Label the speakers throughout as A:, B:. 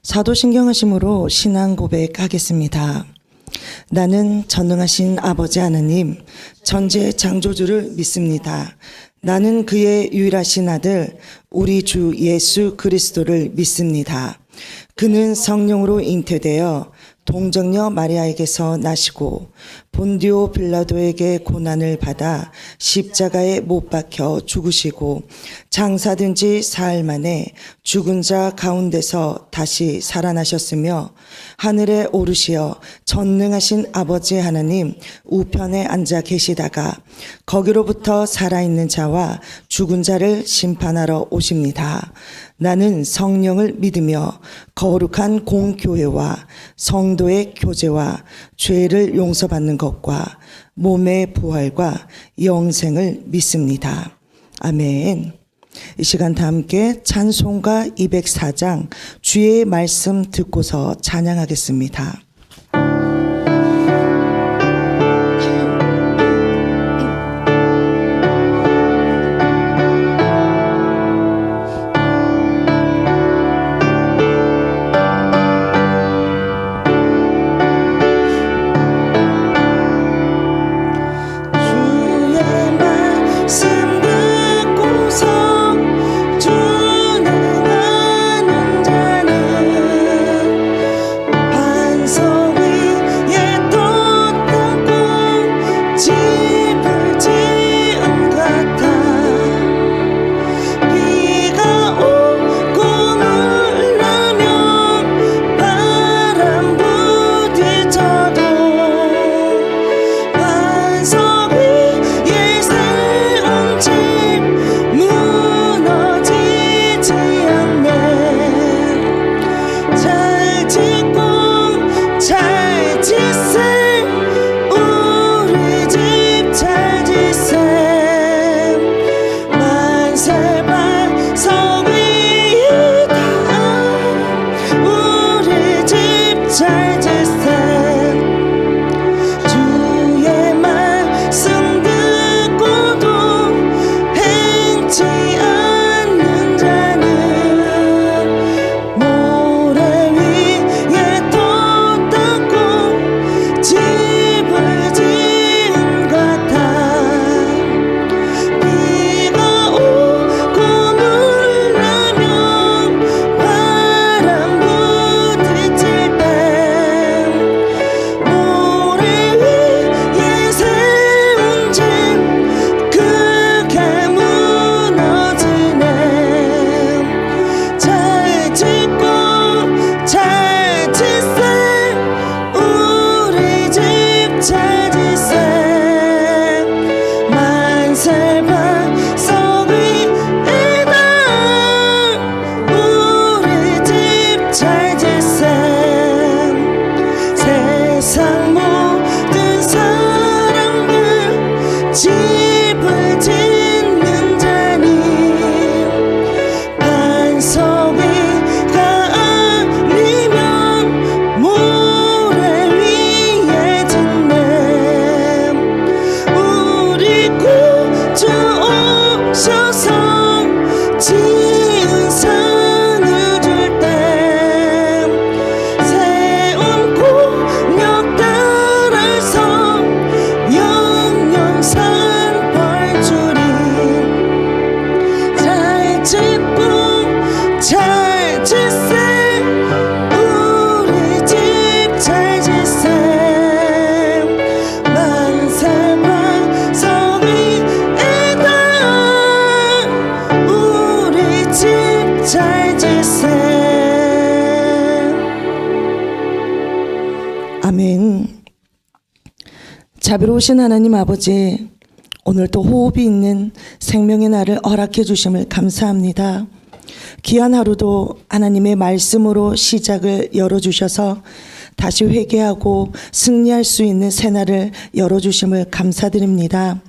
A: 사도신경하심으로 신앙 고백하겠습니다. 나는 전능하신 아버지 하나님, 전제 창조주를 믿습니다. 나는 그의 유일하신 아들, 우리 주 예수 그리스도를 믿습니다. 그는 성령으로 잉태되어 동정녀 마리아에게서 나시고 본디오 빌라도에게 고난을 받아 십자가에 못 박혀 죽으시고 장사된 지 사흘 만에 죽은 자 가운데서 다시 살아나셨으며 하늘에 오르시어 전능하신 아버지 하나님 우편에 앉아 계시다가 거기로부터 살아있는 자와 죽은 자를 심판하러 오십니다. 나는 성령을 믿으며 거룩한 공교회와 성도의 교제와 죄를 용서받는 것과 몸의 부활과 영생을 믿습니다. 아멘. 이 시간 다 함께 찬송가 204장 주의 말씀 듣고서 찬양하겠습니다. 아멘. 자비로우신 하나님 아버지, 오늘 또 호흡이 있는 생명의 날을 허락해 주심을 감사합니다. 귀한 하루도 하나님의 말씀으로 시작을 열어주셔서 다시 회개하고 승리할 수 있는 새날을 열어주심을 감사드립니다.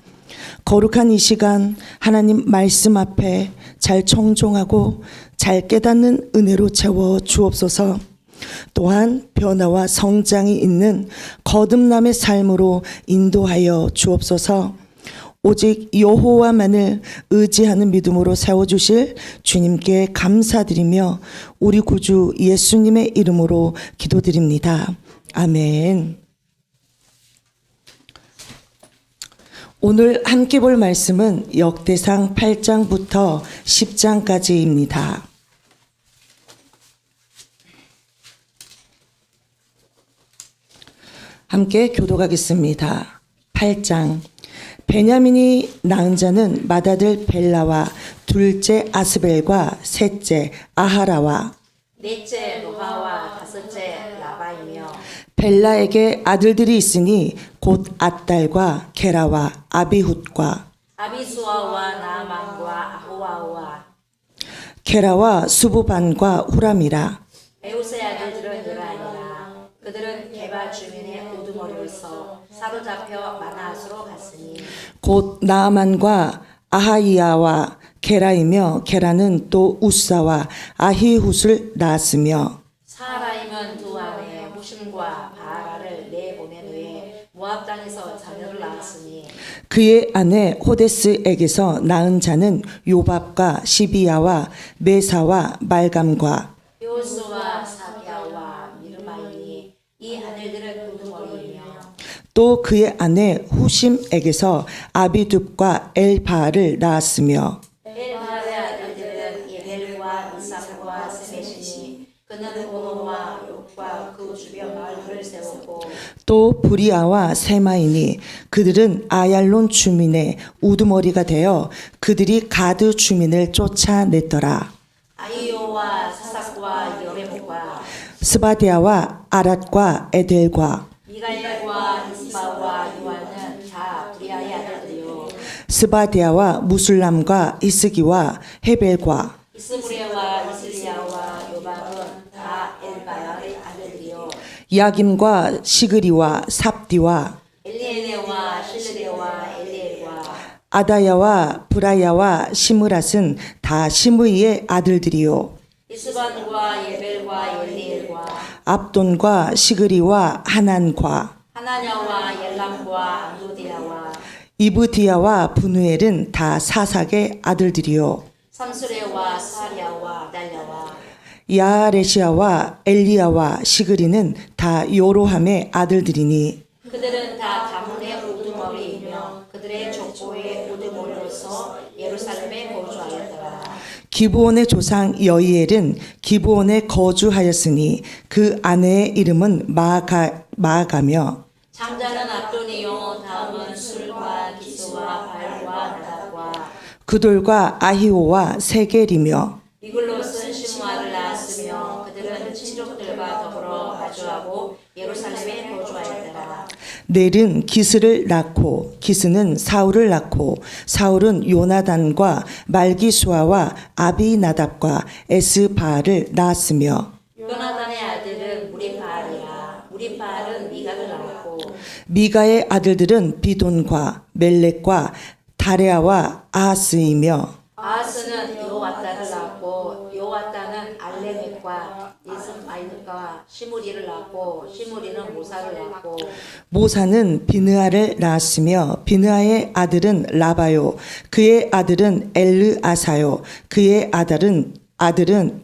A: 거룩한 이 시간 하나님 말씀 앞에 잘 청종하고 잘 깨닫는 은혜로 채워 주옵소서. 또한 변화와 성장이 있는 거듭남의 삶으로 인도하여 주옵소서. 오직 여호와만을 의지하는 믿음으로 세워주실 주님께 감사드리며 우리 구주 예수님의 이름으로 기도드립니다. 아멘. 오늘 함께 볼 말씀은 역대상 8장부터 10장까지입니다. 함께 교독하겠습니다. 8장. 베냐민이 낳은 자는 맏아들 벨라와 둘째 아스벨과 셋째 아하라와
B: 넷째 노하와 다섯째 라바이며
A: 벨라에게 아들들이 있으니 곧 앗달과 게라와 아비훗과
B: 아비수아와 나만과 아호와와
A: 게라와 수부반과 후람이라.
B: 에우스의 아들들은 이가 아니라 그들은 게바 주민의 우두머리로서 사로잡혀 마나앗으로 갔으니
A: 곧 나아만과 아하이야와 게라이며 게라는 또 우사와 아히훗을 낳았으며
B: 사라임은 두 아내 무심과 바라를 내보낸 후에 모압 땅에서 자녀를 낳았으니
A: 그의 아내 호데스에게서 낳은 자는 요밥과 시비야와 메사와 말감과
B: 요수와 사비아와 미르마이니 이 아들들은 우두머리이며
A: 또 그의 아내 후심에게서 아비둡과 엘바를 낳았으며
B: 엘바의 아들들은 예벨과 이삭과 세메시니 그는 오노와 롯과 그 주변 마을들을 세웠고
A: 또 브리아와 세마이니 그들은 아얄론 주민의 우두머리가 되어 그들이 가드 주민을 쫓아냈더라.
B: 아이오와 사삭과 여레목과
A: 스바디아와 아랏과 에델과
B: 미갈과 이스바와 요한은 다 브리아의 아들들이요
A: 스바디아와 무술람과 이스기와 헤벨과
B: 이스브레와 이슬리아와 요박은 다 엘바의 아들들이요
A: 야김과 시그리와 삽디와
B: 엘리에네와 실레와 엘리엘과
A: 아다야와 브라야와 시므랏은 다 시므이의 아들들이요
B: 이스반과 예벨과 엘리엘과
A: 압돈과 시그리와 하난과
B: 하나냐와 옐람과 안도디아와
A: 이브디야와 분우엘은 다 사삭의 아들들이요
B: 삼수레와 사리아와 달랴와
A: 야레시아와 엘리야와 시그리는 다 요로함의 아들들이니
B: 그들은 다 가문의 우두머리이며 그들의 족보의 우두머리로서 예루살렘에 거주하였더라.
A: 기브온의 조상 여이엘은 기브온에 거주하였으니 그 아내의 이름은 마아가며
B: 장자는 압돈이요 다음은 술과 기스와 발과 나답과
A: 그돌과 아히오와 세겔이며
B: 이글롯은 시므아를 낳았으며 그들은 친족들과 더불어 마주하고 예루살렘에 거주하였더라.
A: 넬은 기스를 낳고 기스는 사울을 낳고 사울은 요나단과 말기수아와 아비나답과 에스바알을 낳았으며
B: 요나단의 아들은 무리바알이라 무리바알은 미가를 낳았고
A: 미가의 아들들은 비돈과 멜렉과 다레아와 아하스이며
B: 아하스는 요와따를 낳았고 요와따는 알레멕과 이스마일과 시므리를 낳았고 시므리는 모사를 낳았고
A: 모사는 비느아를 낳았으며 비느아의 아들은 라바요 그의 아들은 엘르아사요 그의 아들은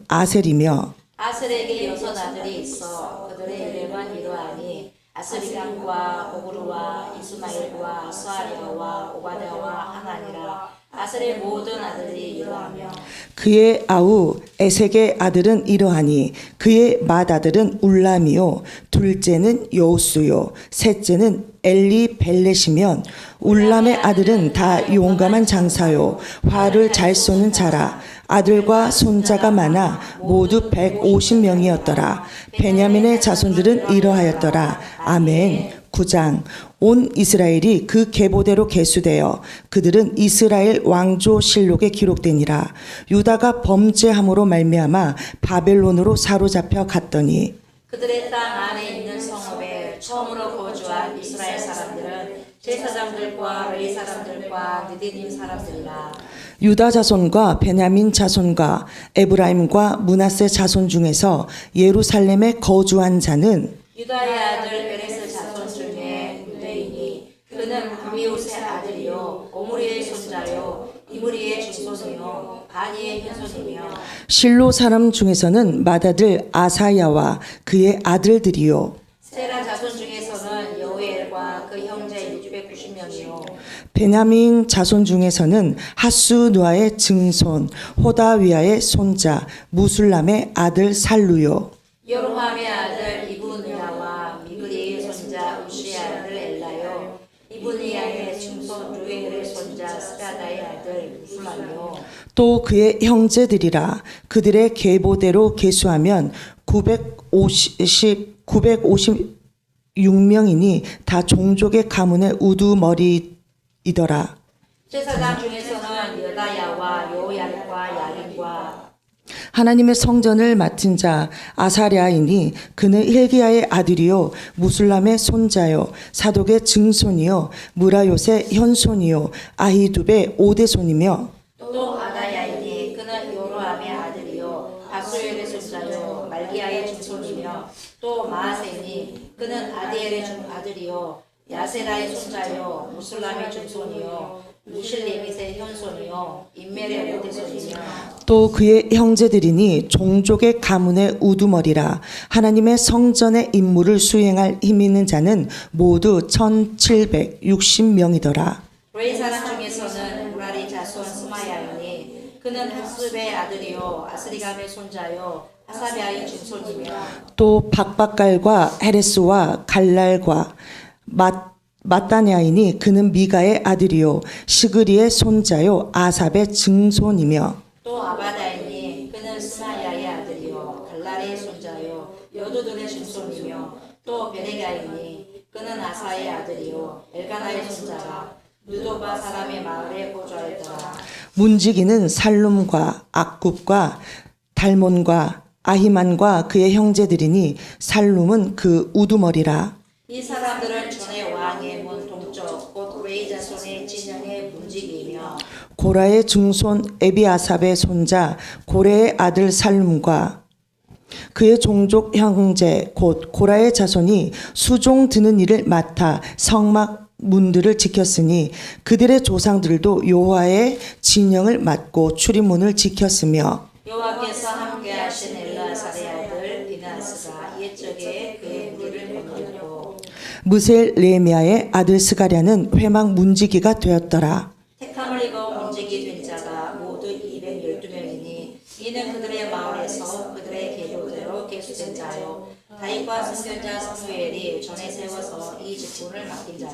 A: 아셀이며
B: 아셀에게 여섯 아들이 있어 그들의 이름은 이러하니 아스리감과 오그루와 이스마일과 스아리아와 오바데와 하나니라. 아셀의 모든 아들이 이러하며
A: 그의 아우 에색의 아들은 이러하니 그의 맏아들은 울람이요 둘째는 여우수요 셋째는 엘리벨렛이면 울람의 아들은 다 용감한 장사요 활을 잘 쏘는 자라. 아들과 손자가 많아 모두 150명이었더라. 베냐민의 자손들은 이러하였더라. 아멘. 9장. 온 이스라엘이 그 계보대로 계수되어 그들은 이스라엘 왕조 실록에 기록되니라. 유다가 범죄함으로 말미암아 바벨론으로 사로잡혀 갔더니
B: 그들의 땅 안에 있는 성읍에 처음으로 거주한 이스라엘 사람들은 제사장들과 레위 사람들과 느디님 사람들이라.
A: 유다 자손과 베냐민 자손과 에브라임과 므낫세 자손 중에서 예루살렘에 거주한 자는
B: 유다의 아들 베레스 자손 중에 유대인이 그 그는 아비우스의 아들이요 오므리의 손자요 이므리의 증손이요 바니의 현손이며
A: 실로 사람 중에서는 맏아들 아사야와 그의 아들들이요
B: 세라 자손 중에서는 여우엘과 그 형제 690명이요
A: 베냐민 자손 중에서는 하수누아의 증손 호다위아의 손자 무술람의 아들 살루요
B: 여로함의 아들 이브니야와 미그리의 손자 우시의 아들 엘라요 이브니야의 증손 루엘의 손자 스라다의 아들 무술람이요
A: 또 그의 형제들이라 그들의 계보대로 계수하면 956명이니 다 종족의 가문의 우두머리이더라.
B: 제사장 중에서는 여다야와 요얄과 야린과
A: 하나님의 성전을 맡은 자 아사랴이니 그는 힐기야의 아들이요 무술람의 손자요 사독의 증손이요 무라요의 현손이요 아히두베의 오대손이며
B: 또 아다야이니 그는 요로함의 아들이요 박수엘의 손자요 말기야의 증손이며 또 마하세니 그는 아디엘의 아들이요 야세라의 손자요 무술람의 증손이요 무실레밋의 현손이요 인멜의 오대손이며
A: 또 그의 형제들이니 종족의 가문의 우두머리라 하나님의 성전의 임무를 수행할 힘 있는 자는 모두 1760명이더라.
B: 레이 사람 중에서는 무라리 자손 스마야이니 그는 학습의 아들이요 아스리감의 손자요 하사비아의 증손이며
A: 또 박박갈과 헤레스와 갈랄과 마따냐이니 그는 미가의 아들이요 시그리의 손자요 아삽의 증손이며
B: 또 아바다이니 그는 스마야의 아들이요 갈랄의 손자요 여두둔의 증손이며 또 베레가이니 그는 아사의 아들이요 엘가나의 손자라 누도바 사람의 마을에 거주하였더라.
A: 문지기는 살룸과 악굽과 달몬과 아히만과 그의 형제들이니 살룸은 그 우두머리라.
B: 이 사람들은 전에 왕의 문 동쪽 곧 레이 자손의 진영의 문지기이며
A: 고라의 증손 에비아삽의 손자 고레의 아들 살룸과 그의 종족 형제 곧 고라의 자손이 수종 드는 일을 맡아 성막 문들을 지켰으니 그들의 조상들도 여호와의 진영을 맡고 출입문을 지켰으며
B: 여호와께서 함께하신 엘라사의 아들 비나스가 옛적에 그의 무리를 건너고
A: 무셀 레미야의 아들 스가랴는 회막 문지기가 되었더라.
B: 택함을 입어 문지기 된 자가 모두 212명이니 이는 그들의 마을에서 그들의 계보대로 계수된 자요 다윗과 선견자 사무엘이 전에 세워서 이 직분을 맡긴 자라.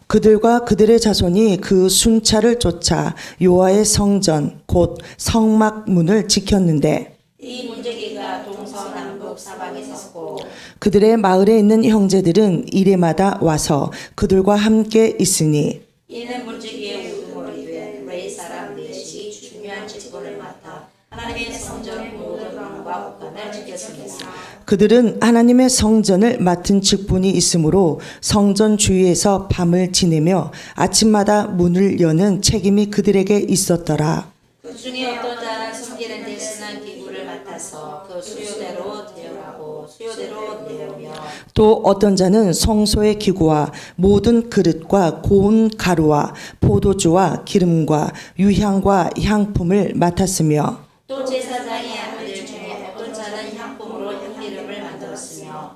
A: 그들과 그들의 자손이 그 순찰을 쫓아 여호와의 성전 곧 성막 문을 지켰는데
B: 이 문지기가 동서남북 사방에 섰고
A: 그들의 마을에 있는 형제들은 이레마다 와서 그들과 함께 있으니
B: 이는 문지기의 우두머리 된 레이 사람 넷이 중요한 직분을 맡아 하나님의 성전 모든 방과 곳간을 지켰습니다.
A: 그들은 하나님의 성전을 맡은 직분이 있으므로 성전 주위에서 밤을 지내며 아침마다 문을 여는 책임이 그들에게 있었더라.
B: 그 중에 어떤 자는 숨기는 데 쓰는 기구를 맡아서 그 수요대로 데려가고 수요대로 내오며
A: 또 어떤 자는 성소의 기구와 모든 그릇과 고운 가루와 포도주와 기름과 유향과 향품을 맡았으며
B: 또 제사장의 아들 중에 어떤 자는 향품으로 향기름을 만들었으며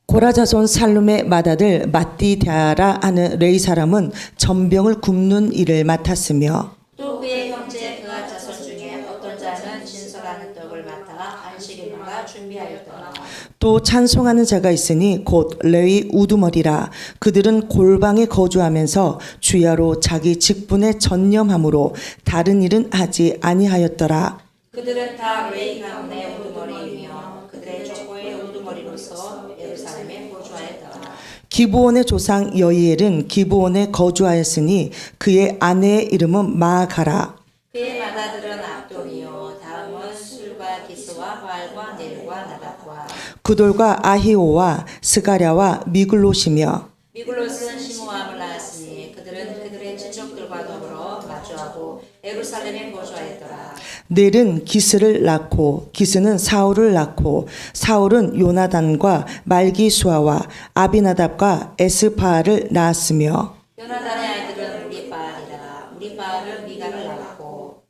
A: 고라 자손 살룸의 맏아들 마띠다라 하는 레이 사람은 전병을 굽는 일을 맡았으며
B: 또 그의 형제 그가 자손 중에 어떤 자는 진설하는 떡을 맡아 안식일마다 준비하였더라.
A: 또 찬송하는 자가 있으니 곧 레위 우두머리라. 그들은 골방에 거주하면서 주야로 자기 직분에 전념함으로 다른 일은 하지 아니하였더라.
B: 그들은 다 레이 가문의 우두머리이며 그들의 족보의 우두머리로서 예루살렘에 거주하였더라.
A: 기브온의 조상 여이엘은 기브온에 거주하였으니 그의 아내의 이름은 마아가라.
B: 그의 맏아들은 압돈이요 다음은 술과 기스와 활과 넬과 나답과
A: 그돌과 아히오와 스가랴와 미글롯이며
B: 미글롯은 시므함을 낳았으니 그들은 그들의 친족들과 더불어 마주하고 예루살렘에 거주하였더라.
A: 넬은 기스를 낳고 기스는 사울을 낳고 사울은 요나단과 말기수아와 아비나답과 에스바알을 낳았으며
B: 요나단의 아이들은 우리바알이라. 우리바알은 미가를 낳았고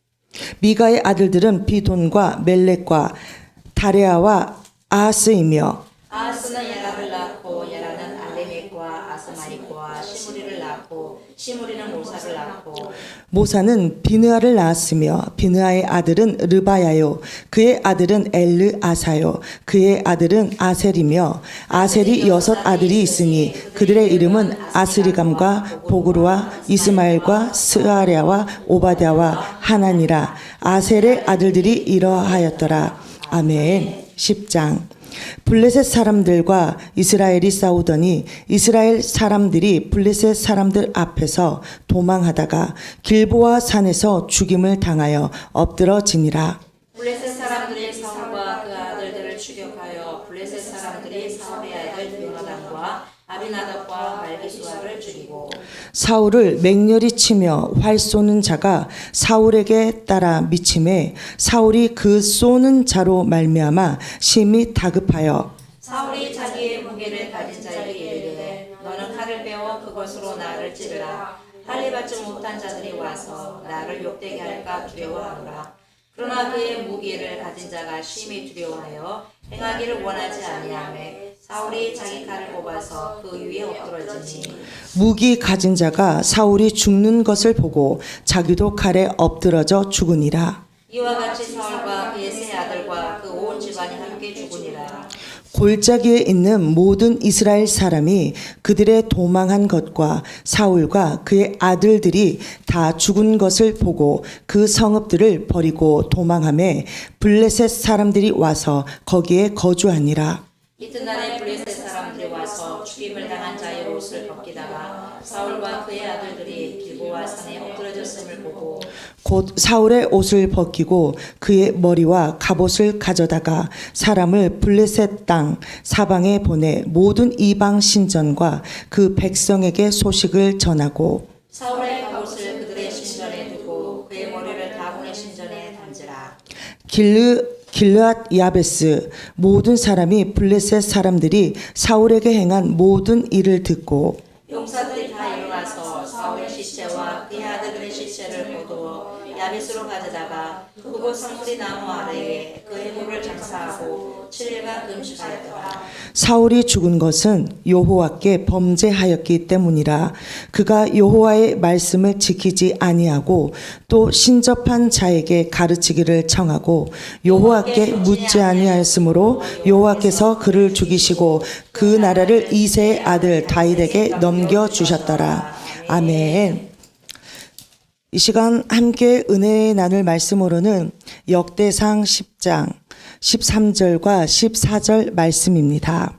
A: 미가의 아들들은 비돈과 멜렉과 다레아와 아하스이며
B: 아하스는 예라를 낳고 예라는 아레멕과 아스마리코와 시므리를 낳고 시므리는 모사를 낳고
A: 모사는 비느아를 낳았으며 비느아의 아들은 르바야요 그의 아들은 엘르아사요 그의 아들은 아셀이며 아셀이 6 아들이 있으니 그들의 이름은 아스리감과 보그루와 이스마엘과 스아랴와 오바댜와 하나니라. 아셀의 아들들이 이러하였더라. 아멘. 10장. 블레셋 사람들과 이스라엘이 싸우더니 이스라엘 사람들이 블레셋 사람들 앞에서 도망하다가 길보아 산에서 죽임을 당하여 엎드러지니라.
B: 블레셋 사람들이 사울과 그 아들들을 추격하여 블레셋 사람들이 사울의 아들 요나단과 아비나답과 말기수아를 죽이고
A: 사울을 맹렬히 치며 활 쏘는 자가 사울에게 따라 미침에 사울이 그 쏘는 자로 말미암아 심히 다급하여
B: 사울이 자기의 무게를 가진 자에게 이르되 너는 칼을 빼어 그것으로 나를 찌르라. 할례 받지 못한 자들이 와서 나를 욕되게 할까 두려워하노라. 그러나 그의 무기를 가진 자가 심히 두려워하여 행하기를 원하지 아니하매 사울이 자기 칼을 뽑아서 그 위에 엎드러지니
A: 무기 가진 자가 사울이 죽는 것을 보고 자기도 칼에 엎드러져 죽으니라.
B: 이와 같이 사울과 그의 세 아들과 그 온 집안이 함께 죽으니라.
A: 골짜기에 있는 모든 이스라엘 사람이 그들의 도망한 것과 사울과 그의 아들들이 다 죽은 것을 보고 그 성읍들을 버리고 도망하매 블레셋 사람들이 와서 거기에 거주하니라.
B: 이튿날에 블레셋 사람들이 와서 죽임을 당한 자의 옷을 벗기다가 사울과 그의 아들들이 길보아 산에 엎드러졌음을 보고
A: 곧 사울의 옷을 벗기고 그의 머리와 갑옷을 가져다가 사람을 블레셋 땅 사방에 보내 모든 이방 신전과 그 백성에게 소식을 전하고
B: 사울의 갑옷을 그들의 신전에 두고 그의 머리를 다곤의 신전에 던지라.
A: 길르앗 야베스 모든 사람이 블레셋 사람들이 사울에게 행한 모든 일을 듣고
B: 용사들이 다 일어나서 사울의 시체와 그의 아들들의 시체를 거두어 야베스로 가져다가 그곳 성소리 나무 아래에 그의 물을 장사하고 7일간 금식하였더라.
A: 사울이 죽은 것은 여호와께 범죄하였기 때문이라. 그가 여호와의 말씀을 지키지 아니하고 또 신접한 자에게 가르치기를 청하고 여호와께 묻지 아니하였으므로 여호와께서 그를 죽이시고 그 나라를 이새의 아들 다윗에게 넘겨 주셨더라. 아멘. 이 시간 함께 은혜 나눌 말씀으로는 역대상 10장 13절과 14절 말씀입니다.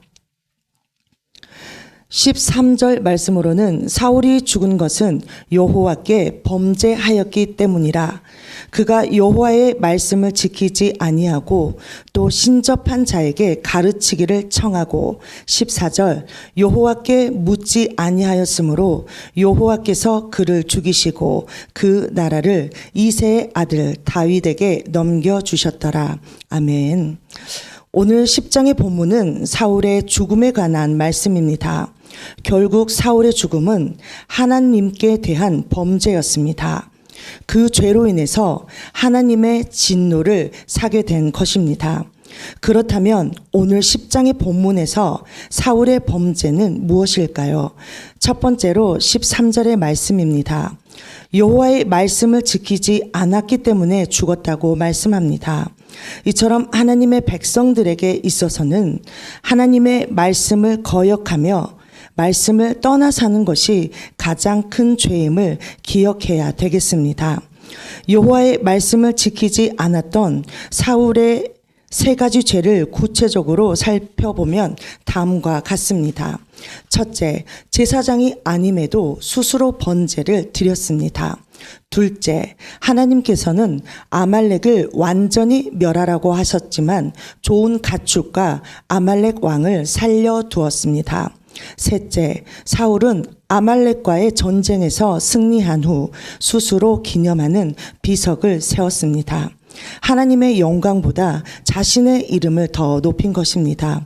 A: 13절 말씀으로는 사울이 죽은 것은 여호와께 범죄하였기 때문이라. 그가 여호와의 말씀을 지키지 아니하고 또 신접한 자에게 가르치기를 청하고 14절 여호와께 묻지 아니하였으므로 여호와께서 그를 죽이시고 그 나라를 이새의 아들 다윗에게 넘겨주셨더라. 아멘. 오늘 10장의 본문은 사울의 죽음에 관한 말씀입니다. 결국 사울의 죽음은 하나님께 대한 범죄였습니다. 그 죄로 인해서 하나님의 진노를 사게 된 것입니다. 그렇다면 오늘 10장의 본문에서 사울의 범죄는 무엇일까요? 첫 번째로 13절의 말씀입니다. 여호와의 말씀을 지키지 않았기 때문에 죽었다고 말씀합니다. 이처럼 하나님의 백성들에게 있어서는 하나님의 말씀을 거역하며 말씀을 떠나 사는 것이 가장 큰 죄임을 기억해야 되겠습니다. 여호와의 말씀을 지키지 않았던 사울의 3가지 죄를 구체적으로 살펴보면 다음과 같습니다. 첫째, 제사장이 아님에도 스스로 번제를 드렸습니다. 둘째, 하나님께서는 아말렉을 완전히 멸하라고 하셨지만 좋은 가축과 아말렉 왕을 살려두었습니다. 셋째, 사울은 아말렉과의 전쟁에서 승리한 후 스스로 기념하는 비석을 세웠습니다. 하나님의 영광보다 자신의 이름을 더 높인 것입니다.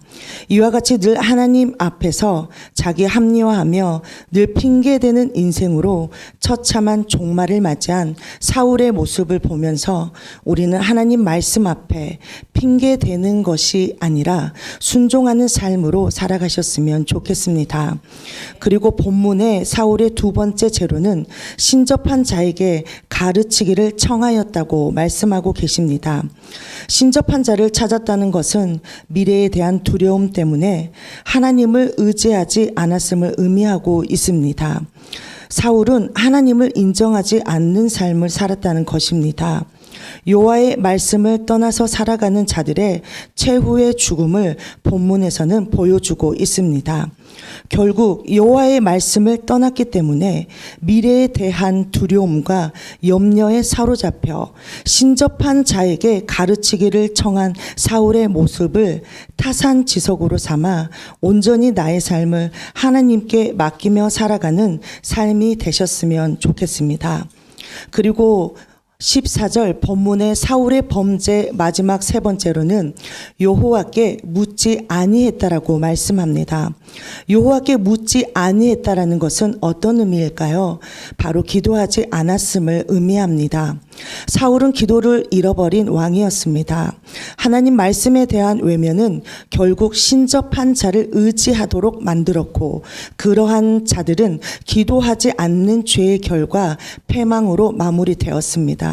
A: 이와 같이 늘 하나님 앞에서 자기 합리화하며 늘 핑계대는 인생으로 처참한 종말을 맞이한 사울의 모습을 보면서 우리는 하나님 말씀 앞에 핑계대는 것이 아니라 순종하는 삶으로 살아가셨으면 좋겠습니다. 그리고 본문의 사울의 두 번째 죄로는 신접한 자에게 가르치기를 청하였다고 말씀하고 계십니다. 신접한 자를 찾았다는 것은 미래에 대한 두려움 때문에 하나님을 의지하지 않았음을 의미하고 있습니다. 사울은 하나님을 인정하지 않는 삶을 살았다는 것입니다. 여호와의 말씀을 떠나서 살아가는 자들의 최후의 죽음을 본문에서는 보여주고 있습니다. 결국 여호와의 말씀을 떠났기 때문에 미래에 대한 두려움과 염려에 사로잡혀 신접한 자에게 가르치기를 청한 사울의 모습을 타산지석으로 삼아 온전히 나의 삶을 하나님께 맡기며 살아가는 삶이 되셨으면 좋겠습니다. 그리고 14절 본문의 사울의 범죄 마지막 세 번째로는 여호와께 묻지 아니했다라고 말씀합니다. 여호와께 묻지 아니했다라는 것은 어떤 의미일까요? 바로 기도하지 않았음을 의미합니다. 사울은 기도를 잃어버린 왕이었습니다. 하나님 말씀에 대한 외면은 결국 신접한 자를 의지하도록 만들었고 그러한 자들은 기도하지 않는 죄의 결과 패망으로 마무리되었습니다.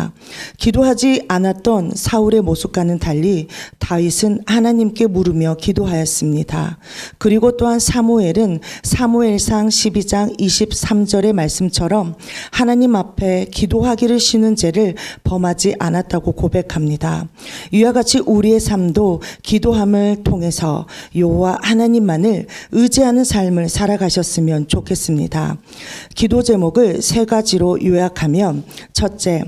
A: 기도하지 않았던 사울의 모습과는 달리 다윗은 하나님께 물으며 기도하였습니다. 그리고 또한 사무엘은 사무엘상 12장 23절의 말씀처럼 하나님 앞에 기도하기를 쉬는 죄를 범하지 않았다고 고백합니다. 이와 같이 우리의 삶도 기도함을 통해서 여호와 하나님만을 의지하는 삶을 살아가셨으면 좋겠습니다. 기도 제목을 세 가지로 요약하면 첫째,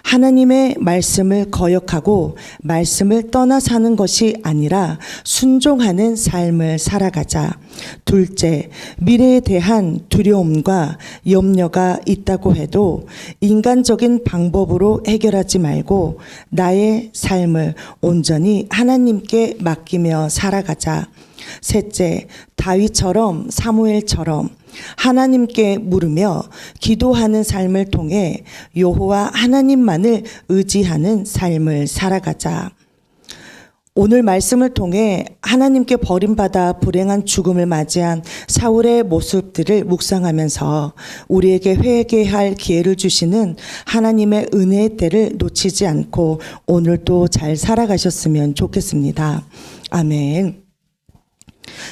A: 하나님의 말씀을 거역하고 말씀을 떠나 사는 것이 아니라 순종하는 삶을 살아가자. 둘째, 미래에 대한 두려움과 염려가 있다고 해도 인간적인 방법으로 해결하지 말고 나의 삶을 온전히 하나님께 맡기며 살아가자. 셋째, 다윗처럼 사무엘처럼 하나님께 물으며 기도하는 삶을 통해 여호와 하나님만을 의지하는 삶을 살아가자. 오늘 말씀을 통해 하나님께 버림받아 불행한 죽음을 맞이한 사울의 모습들을 묵상하면서 우리에게 회개할 기회를 주시는 하나님의 은혜의 때를 놓치지 않고 오늘도 잘 살아가셨으면 좋겠습니다. 아멘.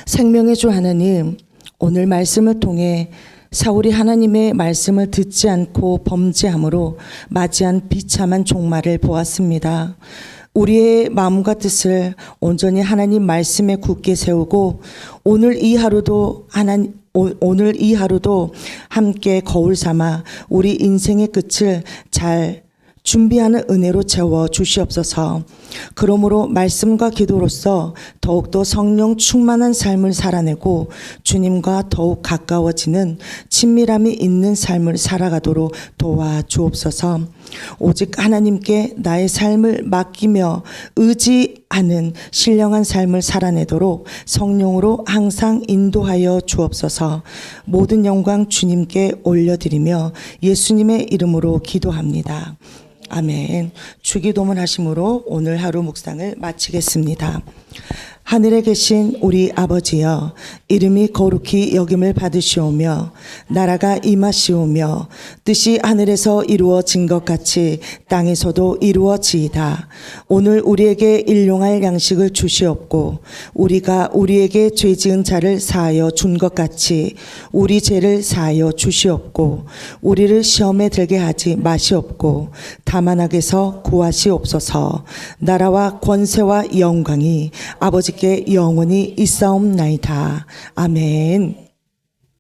A: 생명의 주 하나님, 오늘 말씀을 통해 사울이 하나님의 말씀을 듣지 않고 범죄함으로 맞이한 비참한 종말을 보았습니다. 우리의 마음과 뜻을 온전히 하나님 말씀에 굳게 세우고 오늘 이 하루도 함께 거울 삼아 우리 인생의 끝을 잘 준비하는 은혜로 채워 주시옵소서. 그러므로 말씀과 기도로서 더욱더 성령 충만한 삶을 살아내고 주님과 더욱 가까워지는 친밀함이 있는 삶을 살아가도록 도와주옵소서. 오직 하나님께 나의 삶을 맡기며 의지하는 신령한 삶을 살아내도록 성령으로 항상 인도하여 주옵소서. 모든 영광 주님께 올려드리며 예수님의 이름으로 기도합니다. 아멘. 주기도문 하심으로 오늘 하루 묵상을 마치겠습니다. 하늘에 계신 우리 아버지여, 이름이 거룩히 여김을 받으시오며 나라가 임하시오며 뜻이 하늘에서 이루어진 것 같이 땅에서도 이루어지이다. 오늘 우리에게 일용할 양식을 주시옵고 우리가 우리에게 죄 지은 자를 사하여 준 것 같이 우리 죄를 사하여 주시옵고 우리를 시험에 들게 하지 마시옵고 다만 악에서 구하시옵소서. 나라와 권세와 영광이 아버지께 영원히 있사옵나이다. 아멘.